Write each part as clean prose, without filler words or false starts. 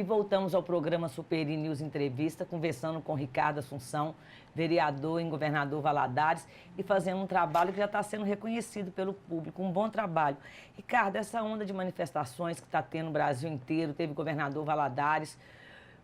E voltamos ao programa Superi News Entrevista, conversando com Ricardo Assunção, vereador em Governador Valadares, e fazendo um trabalho que já está sendo reconhecido pelo público, um bom trabalho. Ricardo, essa onda de manifestações que está tendo no Brasil inteiro, teve Governador Valadares,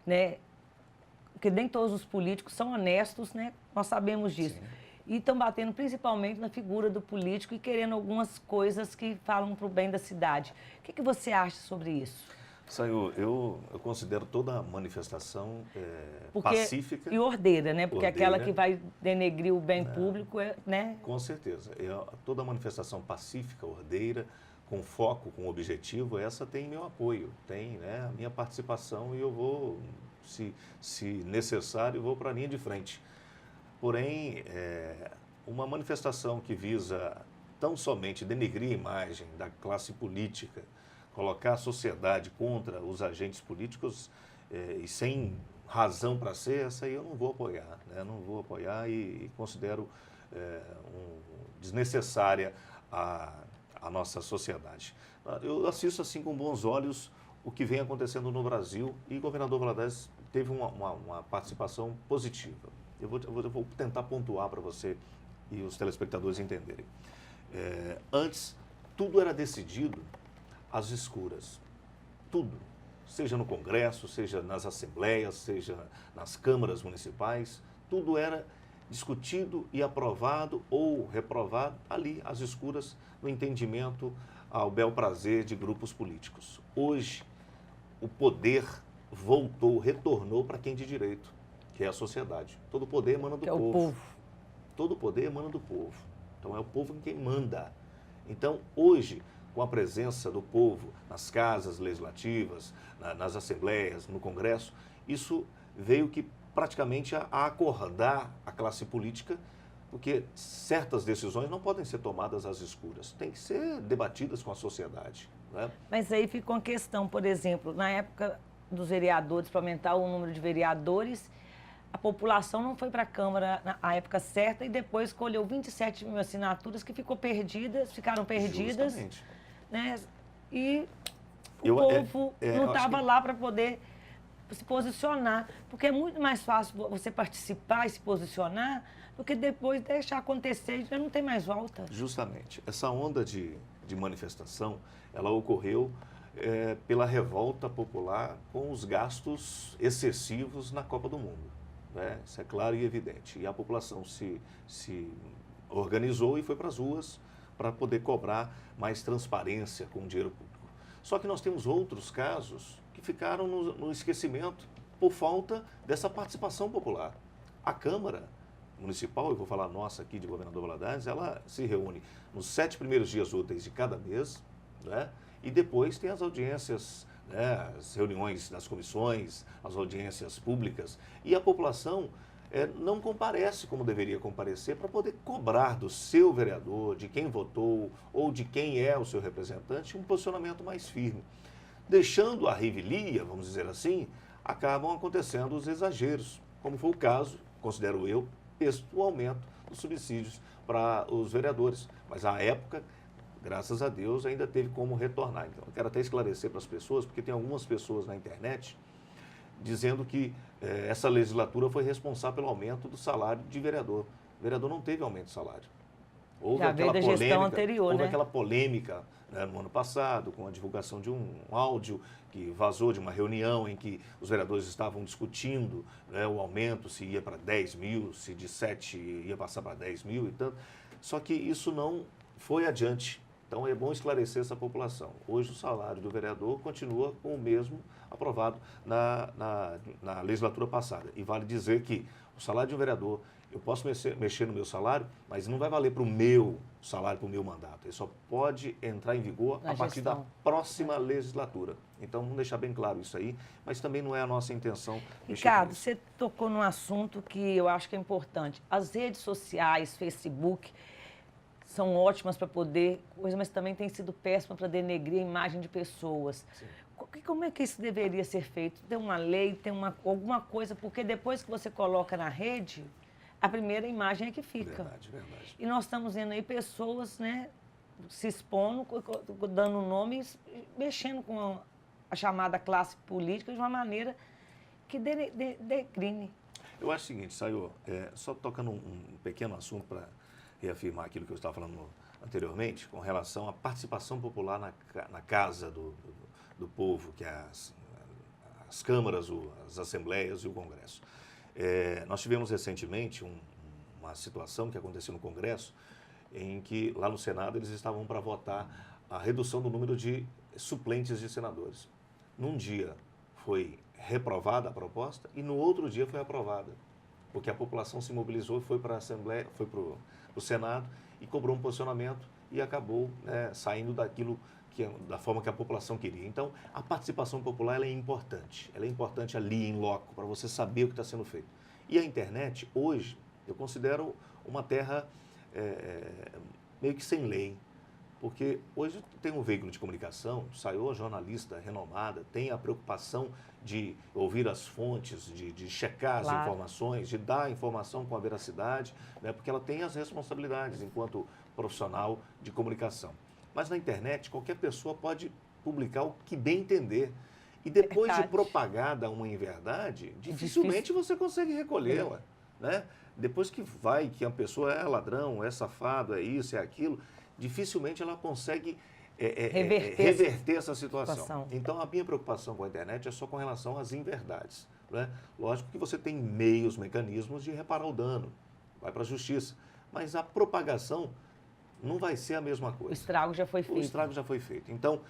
né? Porque nem todos os políticos são honestos, né? Nós sabemos disso. Sim. E estão batendo principalmente na figura do político e querendo algumas coisas que falam para o bem da cidade. O que você acha sobre isso? Sayô, eu considero toda manifestação pacífica. E ordeira, né? Porque aquela que vai denegrir o bem público, né? Com certeza. Toda manifestação pacífica, ordeira, com foco, com objetivo, essa tem meu apoio, tem, né, a minha participação e eu vou, se necessário, vou para a linha de frente. Porém, uma manifestação que visa tão somente denegrir a imagem da classe política, colocar a sociedade contra os agentes políticos e sem razão para ser, essa aí eu não vou apoiar, né? Não vou apoiar e considero desnecessária a nossa sociedade. Eu assisto assim com bons olhos o que vem acontecendo no Brasil e o governador Valadares teve uma participação positiva. Eu vou tentar pontuar para você e os telespectadores entenderem. Antes, tudo era decidido às escuras. Tudo. Seja no Congresso, seja nas assembleias, seja nas câmaras municipais, tudo era discutido e aprovado ou reprovado ali, às escuras, no entendimento, ao bel prazer de grupos políticos. Hoje, o poder voltou, retornou para quem de direito, que é a sociedade. Todo poder emana do povo. Todo poder emana do povo. Então, é o povo quem manda. Então, hoje, com a presença do povo nas casas legislativas, nas assembleias, no Congresso, isso veio que praticamente a acordar a classe política, porque certas decisões não podem ser tomadas às escuras, têm que ser debatidas com a sociedade, né? Mas aí fica uma questão, por exemplo, na época dos vereadores, para aumentar o número de vereadores, a população não foi para a Câmara na época certa e depois colheu 27 mil assinaturas que ficaram perdidas. Justamente. Né? E o povo não estava lá para poder se posicionar, porque é muito mais fácil você participar e se posicionar do que depois deixar acontecer e já não tem mais volta. Justamente. Essa onda de manifestação, ela ocorreu pela revolta popular com os gastos excessivos na Copa do Mundo, né? Isso é claro e evidente. E a população se organizou e foi para as ruas para poder cobrar mais transparência com o dinheiro público. Só que nós temos outros casos que ficaram no esquecimento por falta dessa participação popular. A Câmara Municipal, eu vou falar nossa aqui de Governador Valadares, ela se reúne nos 7 primeiros dias úteis de cada mês, né? E depois tem as audiências, né? As reuniões das comissões, as audiências públicas, e a população não comparece como deveria comparecer para poder cobrar do seu vereador, de quem votou ou de quem é o seu representante, um posicionamento mais firme. Deixando a revelia, vamos dizer assim, acabam acontecendo os exageros, como foi o caso, considero eu, do aumento dos subsídios para os vereadores. Mas à época, graças a Deus, ainda teve como retornar. Então, eu quero até esclarecer para as pessoas, porque tem algumas pessoas na internet dizendo que essa legislatura foi responsável pelo aumento do salário de vereador. O vereador não teve aumento de salário. Houve aquela polêmica, né, no ano passado, com a divulgação de um áudio que vazou de uma reunião em que os vereadores estavam discutindo, né, o aumento, se ia para 10 mil, se de 7 ia passar para 10 mil e tanto. Só que isso não foi adiante. Então, é bom esclarecer essa população. Hoje, o salário do vereador continua com o mesmo aprovado na legislatura passada. E vale dizer que o salário de um vereador, eu posso mexer no meu salário, mas não vai valer para o meu salário, para o meu mandato. Ele só pode entrar em vigor a partir da próxima legislatura. Então, vamos deixar bem claro isso aí, mas também não é a nossa intenção mexer Ricardo, você tocou num assunto que eu acho que é importante. As redes sociais, Facebook, são ótimas para poder coisa, mas também tem sido péssima para denegrir a imagem de pessoas. Sim. Como é que isso deveria ser feito? Tem uma lei, tem alguma coisa, porque depois que você coloca na rede, a primeira imagem é que fica. Verdade, verdade. E nós estamos vendo aí pessoas, né, se expondo, dando nomes, mexendo com a chamada classe política de uma maneira que degrine. Eu acho o seguinte, Sayô, só tocando um pequeno assunto para reafirmar aquilo que eu estava falando anteriormente, com relação à participação popular na casa do povo, que é as câmaras, as assembleias e o Congresso. Nós tivemos recentemente uma situação que aconteceu no Congresso, em que lá no Senado eles estavam para votar a redução do número de suplentes de senadores. Num dia foi reprovada a proposta e no outro dia foi aprovada, porque a população se mobilizou, foi para a Assembleia, foi para o Senado e cobrou um posicionamento e acabou, né, saindo da forma que a população queria. Então, a participação popular ela é importante ali em loco, para você saber o que está sendo feito. E a internet, hoje, eu considero uma terra meio que sem lei, porque hoje tem um veículo de comunicação, saiu jornalista renomada, tem a preocupação de ouvir as fontes, de checar as informações, de dar a informação com a veracidade, né, porque ela tem as responsabilidades enquanto profissional de comunicação. Mas na internet, qualquer pessoa pode publicar o que bem entender. E depois de propagada uma inverdade, dificilmente você consegue recolhê-la, né? Depois que a pessoa é ladrão, é safado, é isso, é aquilo, dificilmente ela consegue reverter essa situação. Então, a minha preocupação com a internet é só com relação às inverdades, né? Lógico que você tem meios, mecanismos de reparar o dano, vai para a justiça, mas a propagação não vai ser a mesma coisa. O estrago já foi feito. O estrago já foi feito. Então,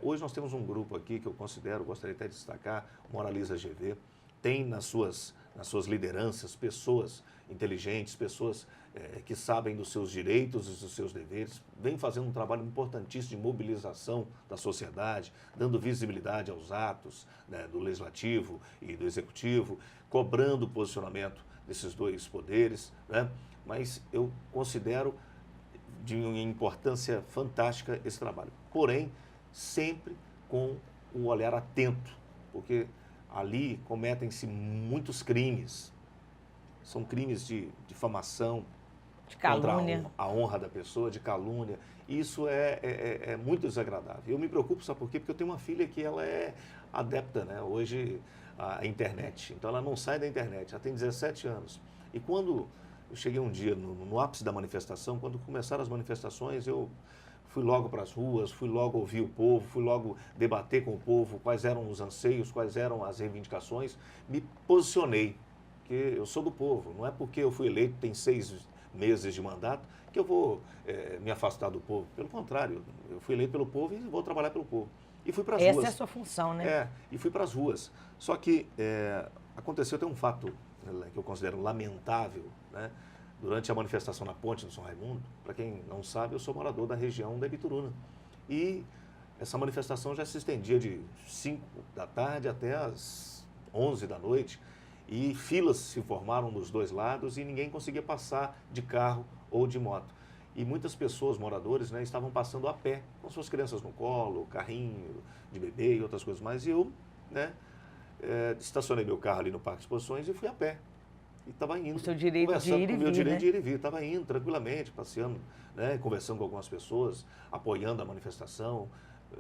hoje nós temos um grupo aqui que eu gostaria até de destacar, o Moraliza GV, tem nas suas lideranças pessoas inteligentes, pessoas que sabem dos seus direitos e dos seus deveres, vem fazendo um trabalho importantíssimo de mobilização da sociedade, dando visibilidade aos atos, né, do Legislativo e do Executivo, cobrando o posicionamento desses dois poderes, né? Mas eu considero de uma importância fantástica esse trabalho. Porém, sempre com um olhar atento, porque ali cometem-se muitos crimes. São crimes de difamação, de calúnia, contra a honra da pessoa, de calúnia. Isso é muito desagradável. Eu me preocupo, sabe por quê? Porque eu tenho uma filha que ela é adepta, né, hoje, à internet. Então, ela não sai da internet. Ela tem 17 anos. E quando eu cheguei um dia no ápice da manifestação, quando começaram as manifestações, eu fui logo para as ruas, fui logo ouvir o povo, fui logo debater com o povo quais eram os anseios, quais eram as reivindicações, me posicionei, porque eu sou do povo, não é porque eu fui eleito, tem 6 meses de mandato, que eu vou me afastar do povo. Pelo contrário, eu fui eleito pelo povo e vou trabalhar pelo povo. E fui para as ruas. Essa é a sua função, né? E fui para as ruas. Só que aconteceu, tem um fato que eu considero lamentável, né? Durante a manifestação na Ponte do São Raimundo, para quem não sabe, eu sou morador da região da Ibituruna. E essa manifestação já se estendia de 5 da tarde até as 11 da noite, e filas se formaram dos dois lados e ninguém conseguia passar de carro ou de moto. E muitas pessoas, moradores, né, estavam passando a pé, com suas crianças no colo, carrinho de bebê e outras coisas mais. E eu, né, estacionei meu carro ali no Parque de Exposições e fui a pé. E estava indo. O seu direito de ir e vir, o meu direito de ir e vir. Estava indo tranquilamente, passeando, né, conversando com algumas pessoas, apoiando a manifestação.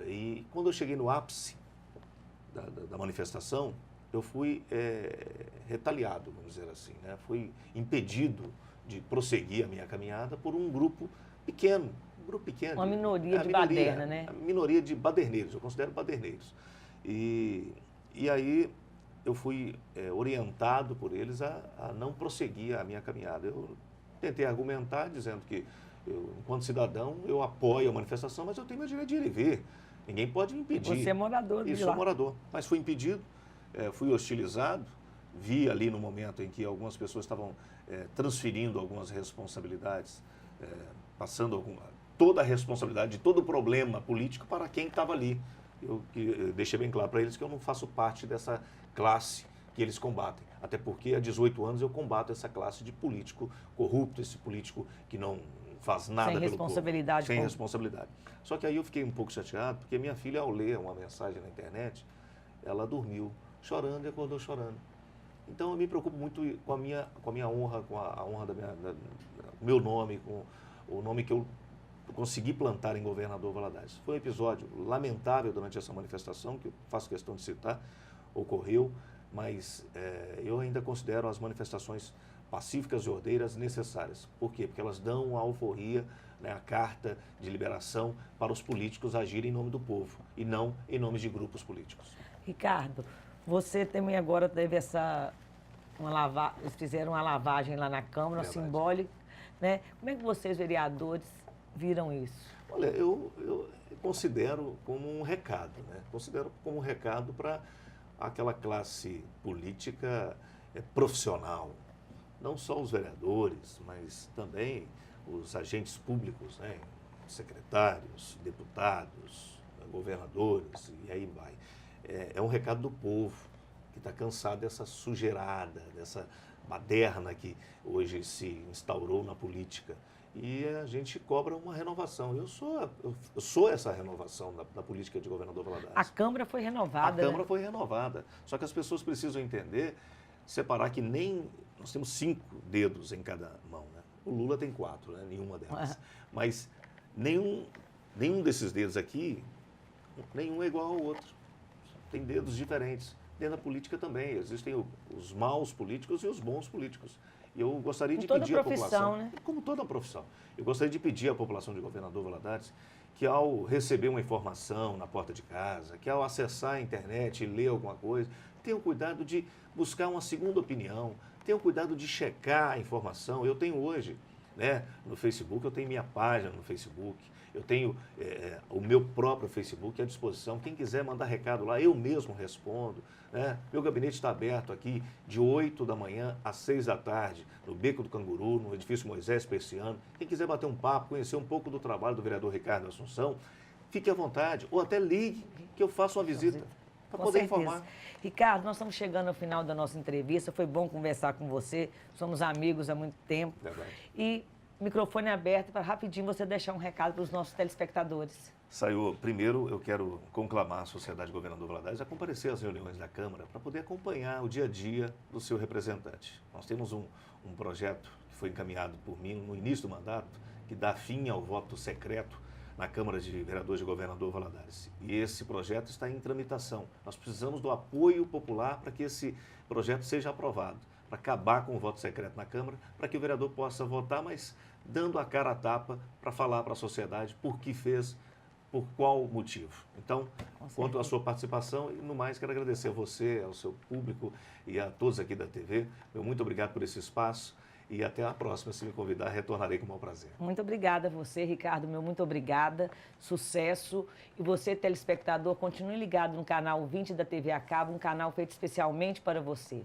E quando eu cheguei no ápice da manifestação, eu fui retaliado, vamos dizer assim, né? Fui impedido de prosseguir a minha caminhada por um grupo pequeno. Uma minoria de baderna, né? A minoria de baderneiros, eu considero baderneiros. E aí eu fui orientado por eles a não prosseguir a minha caminhada. Eu tentei argumentar dizendo que, enquanto cidadão, eu apoio a manifestação, mas eu tenho meu direito de ir e vir. Ninguém pode me impedir. Você é morador de lá. Isso, sou morador. Mas fui impedido, fui hostilizado, vi ali no momento em que algumas pessoas estavam transferindo algumas responsabilidades, passando toda a responsabilidade de todo o problema político para quem estava ali. Eu deixei bem claro para eles que eu não faço parte dessa classe que eles combatem. Até porque há 18 anos eu combato essa classe de político corrupto, esse político que não faz nada pelo responsabilidade. Povo. Sem responsabilidade. Só que aí eu fiquei um pouco chateado, porque minha filha, ao ler uma mensagem na internet, ela dormiu chorando e acordou chorando. Então eu me preocupo muito com a minha honra, com a honra do meu nome, com o nome que eu eu consegui plantar em Governador Valadares. Foi um episódio lamentável durante essa manifestação, que eu faço questão de citar, ocorreu, mas eu ainda considero as manifestações pacíficas e ordeiras necessárias. Por quê? Porque elas dão a alforria, né, a carta de liberação para os políticos agirem em nome do povo e não em nome de grupos políticos. Ricardo, você também agora teve eles fizeram uma lavagem lá na Câmara, simbólica, né? Como é que vocês, vereadores, viram isso? Olha, eu considero como um recado, né? Considero como um recado para aquela classe política profissional, não só os vereadores, mas também os agentes públicos, né? Secretários, deputados, governadores, e aí vai. É um recado do povo, que está cansado dessa sujeirada, dessa baderna que hoje se instaurou na política. E a gente cobra uma renovação. Eu sou essa renovação da política de Governador Valadares. A Câmara foi renovada. A Câmara foi renovada. Só que as pessoas precisam entender, separar que nós temos 5 dedos em cada mão, né? O Lula tem 4, né? Nenhuma delas. Mas nenhum desses dedos aqui, nenhum é igual ao outro. Tem dedos diferentes. Dentro da política também. Existem os maus políticos e os bons políticos. E eu gostaria de pedir à população, né? Como toda profissão, eu gostaria de pedir à população de Governador Valadares que ao receber uma informação na porta de casa, que ao acessar a internet e ler alguma coisa, tenham cuidado de buscar uma segunda opinião, tenham cuidado de checar a informação. Eu tenho hoje, né, no Facebook, eu tenho minha página no Facebook, eu tenho o meu próprio Facebook à disposição. Quem quiser mandar recado lá, eu mesmo respondo, né? Meu gabinete está aberto aqui de 8 da manhã às 6 da tarde, no Beco do Canguru, no edifício Moisés Persiano. Quem quiser bater um papo, conhecer um pouco do trabalho do vereador Ricardo Assunção, fique à vontade, ou até ligue, que eu faço uma visita para poder informar. Ricardo, nós estamos chegando ao final da nossa entrevista, foi bom conversar com você, somos amigos há muito tempo. Verdade. E microfone aberto para rapidinho você deixar um recado para os nossos telespectadores. Sayô, primeiro eu quero conclamar a sociedade Governador Valadares a comparecer às reuniões da Câmara para poder acompanhar o dia a dia do seu representante. Nós temos um projeto que foi encaminhado por mim no início do mandato, que dá fim ao voto secreto na Câmara de Vereadores de Governador Valadares. E esse projeto está em tramitação. Nós precisamos do apoio popular para que esse projeto seja aprovado, para acabar com o voto secreto na Câmara, para que o vereador possa votar, mas dando a cara a tapa para falar para a sociedade por que fez, por qual motivo. Então, quanto à sua participação, e no mais, quero agradecer a você, ao seu público e a todos aqui da TV. Meu muito obrigado por esse espaço e até a próxima. Se me convidar, retornarei com o maior prazer. Muito obrigada a você, Ricardo. Meu muito obrigada. Sucesso. E você, telespectador, continue ligado no canal 20 da TV a Cabo, um canal feito especialmente para você.